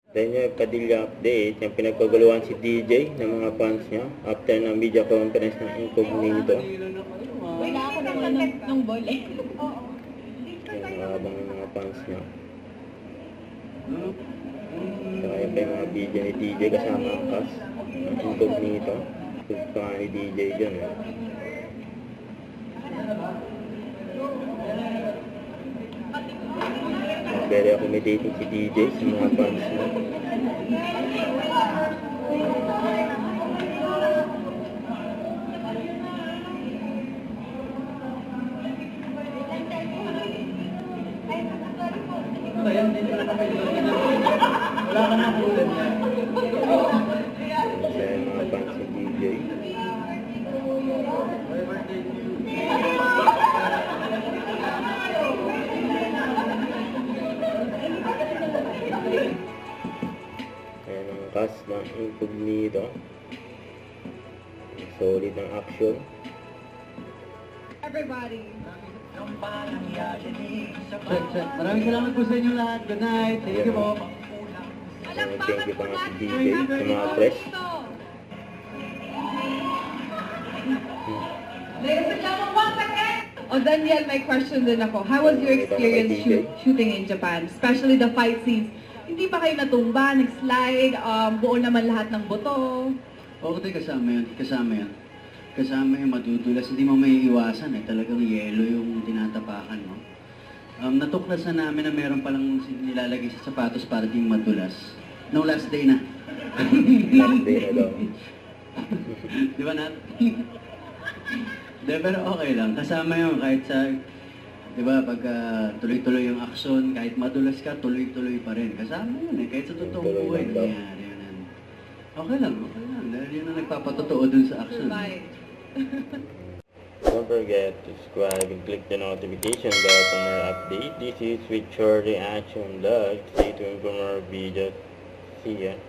Then yung Padilla update, yung pinagkaguluhan si DJ ng mga fans niya after ng media conference ng Incognito. Wala ako ng ball eh. Yung habang ng mga fans niya. Saka yung pa yung mga video ni DJ kasama ang cast ng Incognito. Gusto nga ni DJ dyan eh. Very accommodating si DJ sa mga fans niya. Wala ka na ulan niya. Kaya yung mga fans ni DJ. Kaya ng cast ng Incognito. Solid ang action. Everybody. Maraming salamat po sa inyo lahat. Good night. Thank you po. Thank you pa nga si DJ sa mga press. Oh, Daniel, may question din ako. How was your experience shooting in Japan? Especially the fight scenes. Hindi ba kayo natumba, nag-slide, buo naman lahat ng buto? Oo, kasama yun. Kasama yung madudulas. Hindi mo may iwasan eh. Talagang yelo yung tinatapakan mo. Natuklasan namin na meron palang nilalagay sa sapatos para di madulas. No, last day na. Last day na daw. Di ba, Nat? Pero okay lang. Kasama yun kahit sa... Di ba, pag tuloy-tuloy yung aksyon, kahit madulas ka, tuloy-tuloy pa rin. Kasama yun eh. Kahit sa totoong buhay, nangyayari yun. Okay lang. Dahil yun ang nagpapatotoo dun sa aksyon. Don't forget to subscribe and click the notification bell for more update. This is with your reaction vlog. Stay tuned for more videos. See ya.